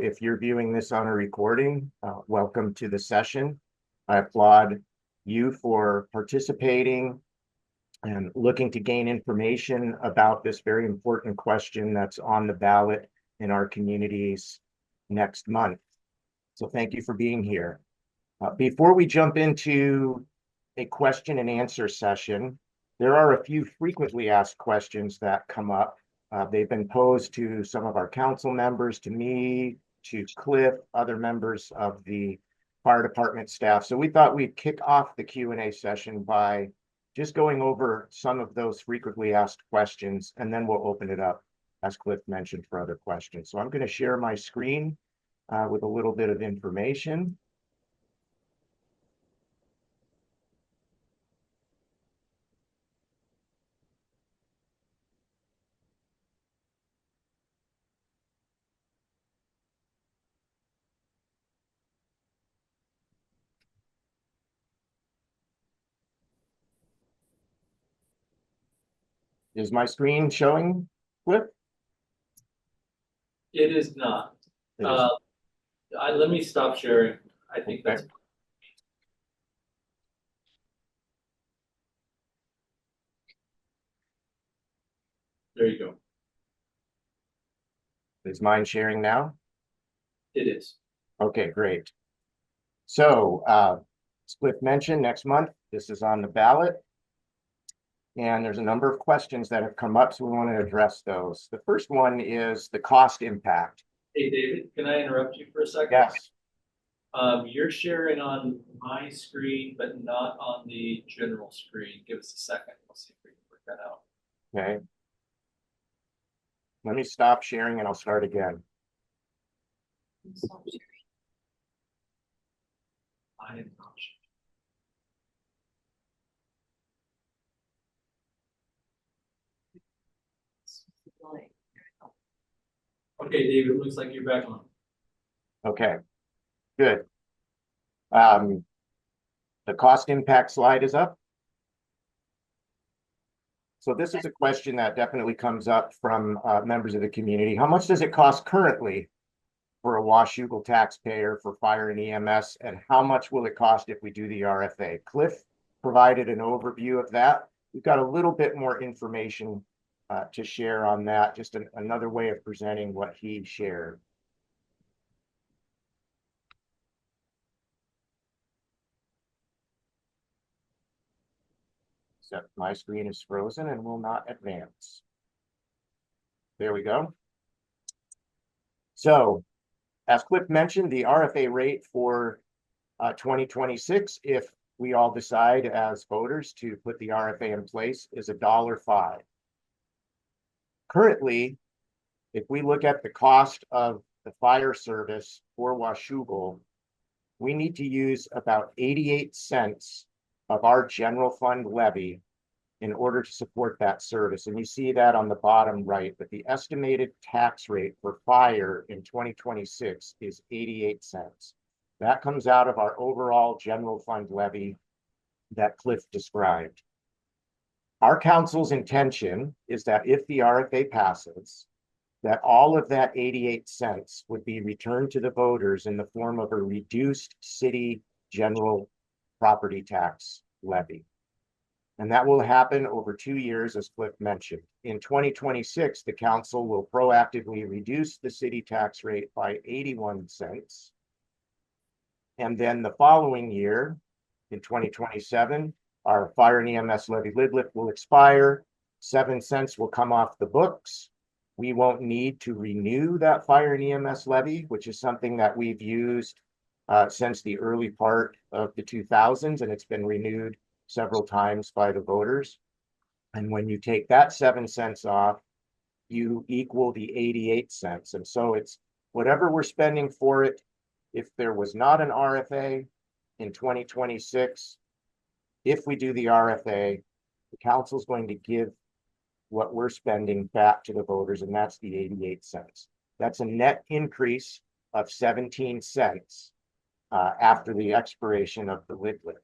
if you're viewing this on a recording, welcome to the session. I applaud you for participating and looking to gain information about this very important question that's on the ballot in our communities next month. So thank you for being here. Before we jump into a question and answer session, there are a few frequently asked questions that come up. They've been posed to some of our council members, to me, to Cliff, other members of the fire department staff. So we thought we'd kick off the Q&A session by just going over some of those frequently asked questions, and then we'll open it up, as Cliff mentioned, for other questions. So I'm going to share my screen with a little bit of information. Is my screen showing, Cliff? It is not. It is. Let me stop sharing. I think that's. There you go. Is mine sharing now? It is. Okay, great. So, as Cliff mentioned, next month, this is on the ballot. And there's a number of questions that have come up, so we want to address those. The first one is the cost impact. Hey, David, can I interrupt you for a second? Yes. You're sharing on my screen, but not on the general screen. Give us a second. We'll see if we can work that out. Okay. Let me stop sharing and I'll start again. I am not sure. Okay, David, looks like you're back on. Okay, good. The cost impact slide is up. So this is a question that definitely comes up from members of the community. How much does it cost currently for a Washougal taxpayer for fire and EMS, and how much will it cost if we do the RFA? Cliff provided an overview of that. We've got a little bit more information to share on that, just another way of presenting what he shared. Except my screen is frozen and will not advance. There we go. So, as Cliff mentioned, the RFA rate for 2026, if we all decide as voters to put the RFA in place, is $1.05. Currently, if we look at the cost of the fire service for Washougal, we need to use about 88 cents of our general fund levy in order to support that service. And you see that on the bottom right, but the estimated tax rate for fire in 2026 is 88 cents. That comes out of our overall general fund levy that Cliff described. Our council's intention is that if the RFA passes, that all of that 88 cents would be returned to the voters in the form of a reduced city general property tax levy. And that will happen over 2 years, as Cliff mentioned. In 2026, the council will proactively reduce the city tax rate by 81 cents. And then the following year, in 2027, our fire and EMS levy lid lift will expire. 7 cents will come off the books. We won't need to renew that fire and EMS levy, which is something that we've used since the early part of the 2000s, and it's been renewed several times by the voters. And when you take that 7 cents off, you equal the 88 cents. And so it's whatever we're spending for it. If there was not an RFA in 2026, if we do the RFA, the council's going to give what we're spending back to the voters, and that's the 88 cents. That's a net increase of 17 cents after the expiration of the lid lift.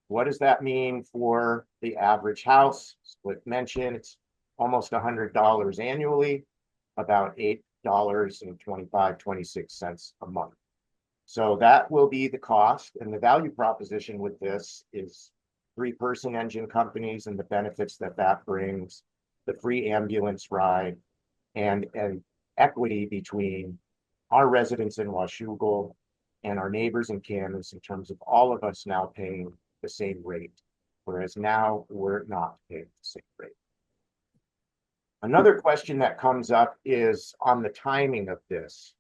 What does that mean for the average house? Split mention, it's almost $100 annually, about $26 a month. So that will be the cost, and the value proposition with this is three-person engine companies and the benefits that that brings, the free ambulance ride, and an equity between our residents in Washougal and our neighbors in Camas in terms of all of us now paying the same rate, whereas now we're not paying the same rate. Another question that comes up is on the timing of this.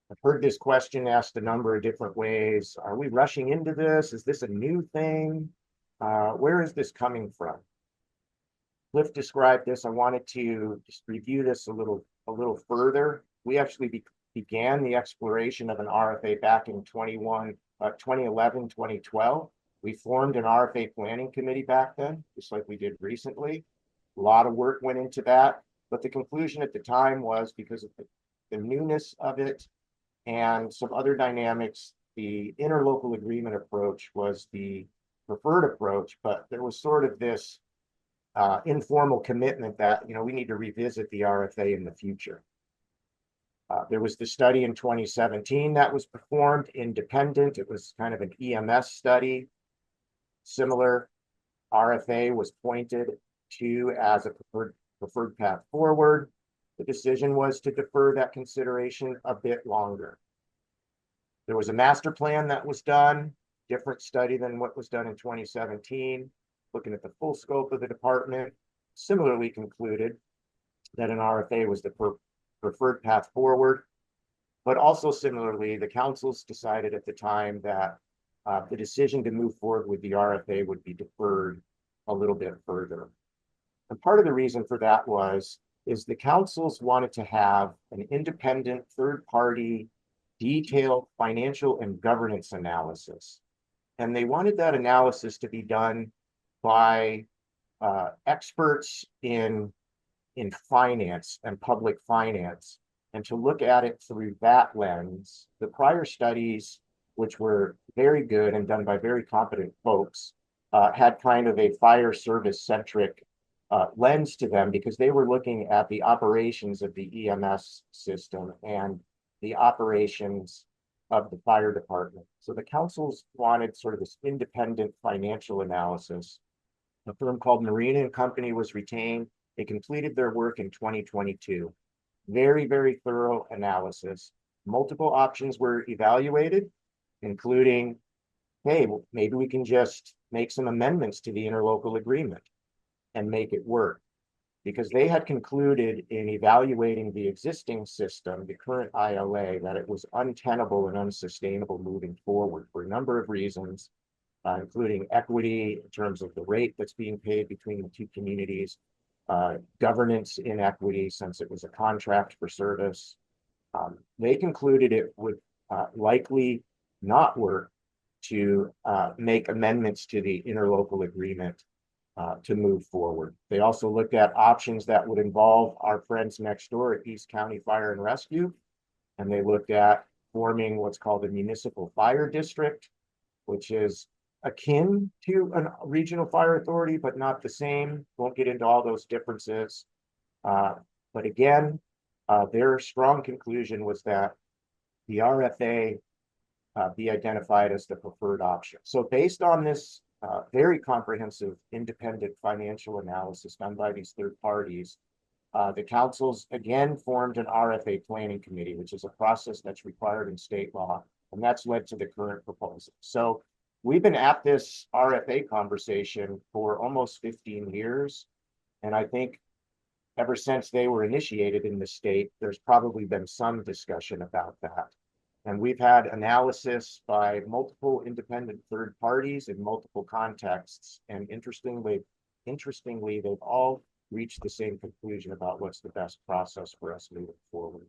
I've heard this question asked a number of different ways. Are we rushing into this? Is this a new thing? Where is this coming from? Cliff described this. I wanted to just review this a little further. We actually began the exploration of an RFA back in 2011, 2012. We formed an RFA planning committee back then, just like we did recently. A lot of work went into that, but the conclusion at the time was because of the newness of it and some other dynamics, the interlocal agreement approach was the preferred approach, but there was sort of this informal commitment that, we need to revisit the RFA in the future. There was the study in 2017 that was performed independent. It was kind of an EMS study. Similar RFA was pointed to as a preferred path forward. The decision was to defer that consideration a bit longer. There was a master plan that was done, different study than what was done in 2017, looking at the full scope of the department, similarly concluded that an RFA was the preferred path forward. But also similarly, the councils decided at the time that the decision to move forward with the RFA would be deferred a little bit further. And part of the reason for that is the councils wanted to have an independent third-party detailed financial and governance analysis. And they wanted that analysis to be done by experts in finance and public finance, and to look at it through that lens. The prior studies, which were very good and done by very competent folks, had kind of a fire service centric lens to them because they were looking at the operations of the EMS system and the operations of the fire department. So the councils wanted sort of this independent financial analysis. A firm called Marina and Company was retained. They completed their work in 2022. Very, very thorough analysis. Multiple options were evaluated, including, hey, well, maybe we can just make some amendments to the interlocal agreement and make it work. Because they had concluded in evaluating the existing system, the current ILA, that it was untenable and unsustainable moving forward for a number of reasons, including equity in terms of the rate that's being paid between the two communities, governance inequity since it was a contract for service. They concluded it would likely not work to make amendments to the interlocal agreement to move forward. They also looked at options that would involve our friends next door at East County Fire and Rescue, and they looked at forming what's called a municipal fire district, which is akin to a regional fire authority, but not the same. Won't get into all those differences. But again, their strong conclusion was that the RFA be identified as the preferred option. So based on this very comprehensive independent financial analysis done by these third parties, the councils again formed an RFA planning committee, which is a process that's required in state law, and that's led to the current proposal. So we've been at this RFA conversation for almost 15 years, and I think ever since they were initiated in the state, there's probably been some discussion about that. And we've had analysis by multiple independent third parties in multiple contexts. And interestingly, they've all reached the same conclusion about what's the best process for us moving forward.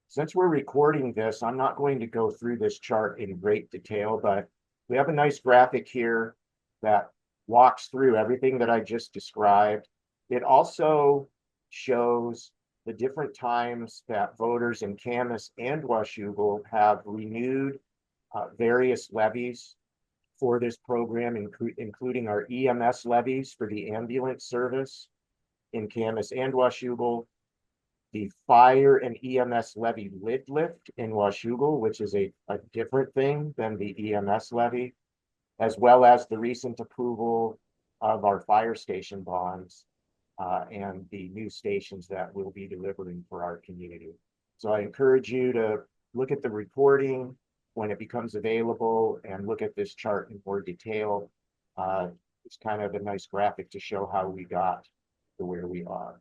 Since we're recording this, I'm not going to go through this chart in great detail, but we have a nice graphic here that walks through everything that I just described. It also shows the different times that voters in Camas and Washougal have renewed various levies for this program, including our EMS levies for the ambulance service in Camas and Washougal, the fire and EMS levy lid lift in Washougal, which is a different thing than the EMS levy, as well as the recent approval of our fire station bonds and the new stations that we'll be delivering for our community. So I encourage you to look at the reporting when it becomes available and look at this chart in more detail. It's kind of a nice graphic to show how we got to where we are.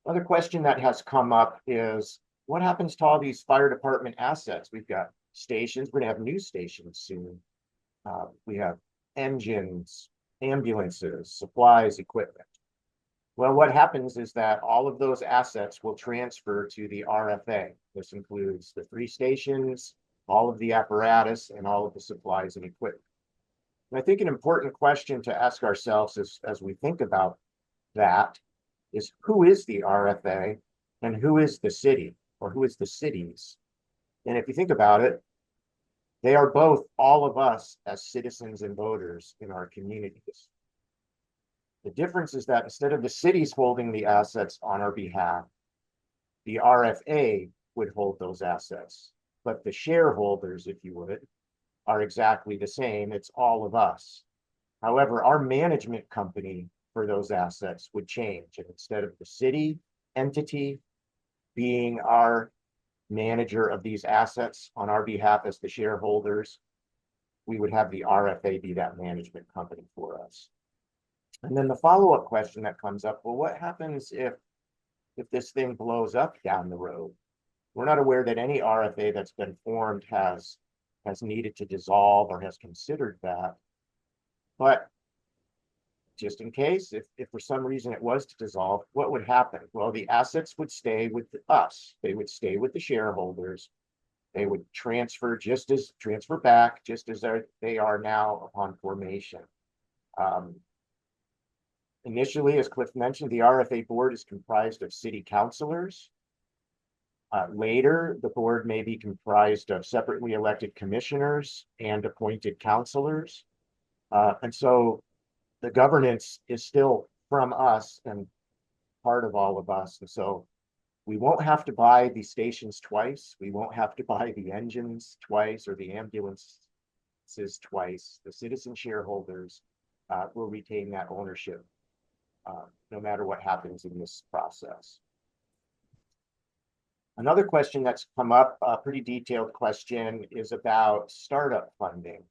Another question that has come up is, what happens to all these fire department assets? We've got stations, we're gonna have new stations soon. We have engines, ambulances, supplies, equipment. Well, what happens is that all of those assets will transfer to the RFA. This includes the 3 stations, all of the apparatus, and all of the supplies and equipment. And I think an important question to ask ourselves as we think about that is, who is the RFA and who is the city, or who is the cities? And if you think about it, they are both all of us as citizens and voters in our communities. The difference is that instead of the cities holding the assets on our behalf, the RFA would hold those assets. But the shareholders, if you would, are exactly the same. It's all of us. However, our management company for those assets would change. And instead of the city entity being our manager of these assets on our behalf as the shareholders, we would have the RFA be that management company for us. And then the follow-up question that comes up, well, what happens if this thing blows up down the road? We're not aware that any RFA that's been formed has needed to dissolve or has considered that. But just in case, if for some reason it was to dissolve, what would happen? Well, the assets would stay with us. They would stay with the shareholders. They would transfer back just as they are now upon formation. Initially, as Cliff mentioned, the RFA board is comprised of city councilors. Later, the board may be comprised of separately elected commissioners and appointed councilors. And so the governance is still from us and part of all of us. And so we won't have to buy the stations twice. We won't have to buy the engines twice or the ambulances twice. The citizen shareholders will retain that ownership no matter what happens in this process. Another question that's come up, a pretty detailed question, is about startup funding.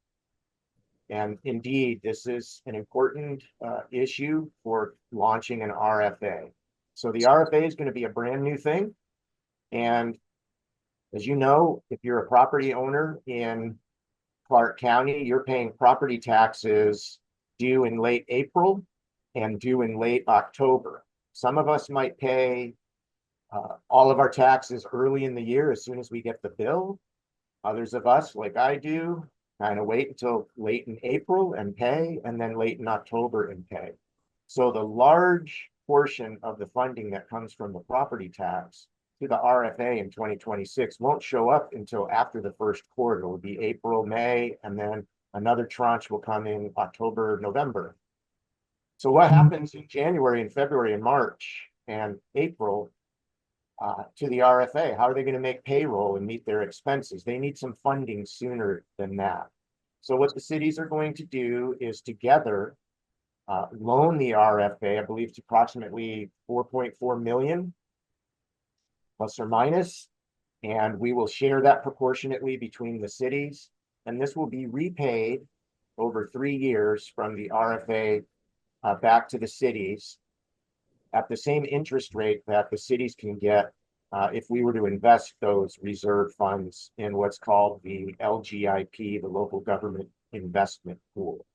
And indeed, this is an important issue for launching an RFA. So the RFA is going to be a brand new thing. And as you know, if you're a property owner in Clark County, you're paying property taxes due in late April and due in late October. Some of us might pay all of our taxes early in the year as soon as we get the bill. Others of us, like I do, kind of wait until late in April and pay, and then late in October and pay. So the large portion of the funding that comes from the property tax to the RFA in 2026 won't show up until after the first quarter. It will be April, May, and then another tranche will come in October, November. So what happens in January and February and March and April to the RFA? How are they going to make payroll and meet their expenses? They need some funding sooner than that. So what the cities are going to do is together loan the RFA, I believe it's approximately 4.4 million plus or minus, and we will share that proportionately between the cities. And this will be repaid over 3 years from the RFA back to the cities at the same interest rate that the cities can get if we were to invest those reserve funds in what's called the LGIP, the Local Government Investment Pool.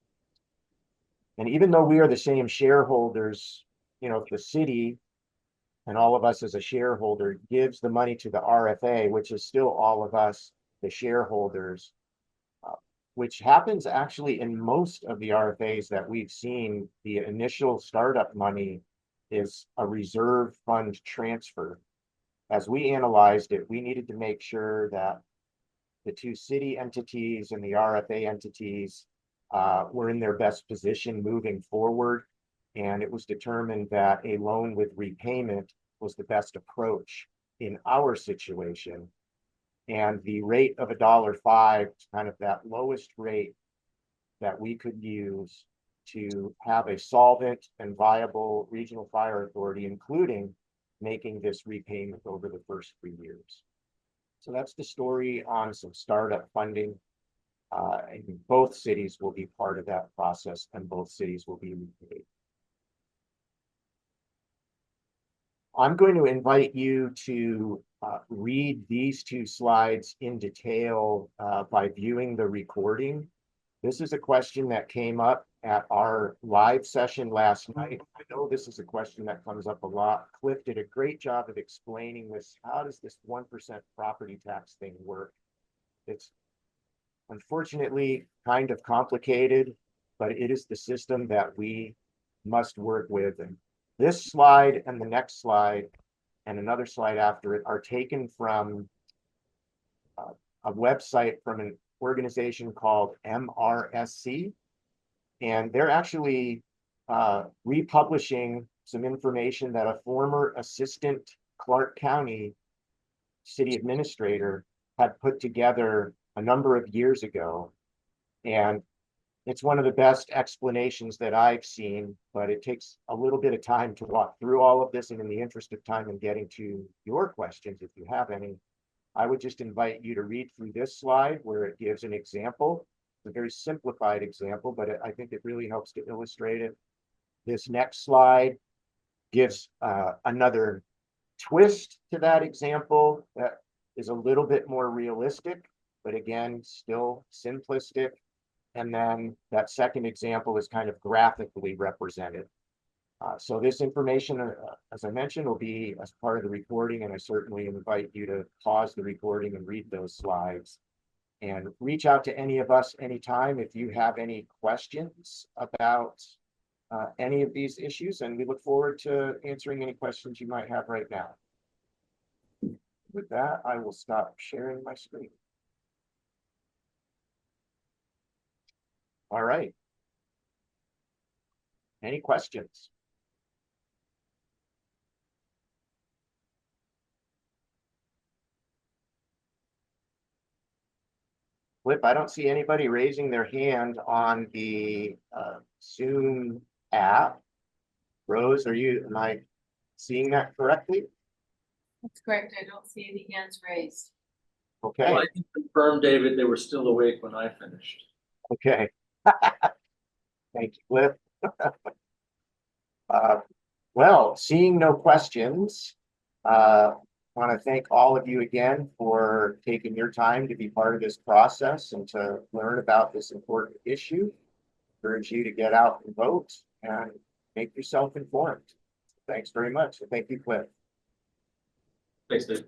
And even though we are the same shareholders, you know, if the city and all of us as a shareholder gives the money to the RFA, which is still all of us, the shareholders, which happens actually in most of the RFAs that we've seen, the initial startup money is a reserve fund transfer. As we analyzed it, we needed to make sure that the 2 city entities and the RFA entities were in their best position moving forward. And it was determined that a loan with repayment was the best approach in our situation. And the rate of $1.05 is kind of that lowest rate that we could use to have a solvent and viable regional fire authority, including making this repayment over the first 3 years. So that's the story on some startup funding. And both cities will be part of that process, and both cities will be repaid. I'm going to invite you to read these 2 slides in detail by viewing the recording. This is a question that came up at our live session last night. I know this is a question that comes up a lot. Cliff did a great job of explaining this. How does this 1% property tax thing work? It's unfortunately kind of complicated, but it is the system that we must work with. And this slide and the next slide and another slide after it are taken from a website from an organization called MRSC. And they're actually republishing some information that a former assistant Clark County city administrator had put together a number of years ago. And it's one of the best explanations that I've seen, but it takes a little bit of time to walk through all of this. And in the interest of time and getting to your questions, if you have any, I would just invite you to read through this slide where it gives an example. It's a very simplified example, but I think it really helps to illustrate it. This next slide gives another twist to that example that is a little bit more realistic, but again, still simplistic. And then that second example is kind of graphically represented. So this information, as I mentioned, will be as part of the recording, and I certainly invite you to pause the recording and read those slides. And reach out to any of us anytime if you have any questions about any of these issues, and we look forward to answering any questions you might have right now. With that, I will stop sharing my screen. All right. Any questions? Flip, I don't see anybody raising their hand on the Zoom app. Rose, am I seeing that correctly? That's correct. I don't see any hands raised. Okay. Well, I can confirm, David, they were still awake when I finished. Okay. Thank you, Flip. Well, seeing no questions, want to thank all of you again for taking your time to be part of this process and to learn about this important issue. Encourage you to get out and vote and make yourself informed. Thanks very much. Thank you, Cliff. Thanks, Dave.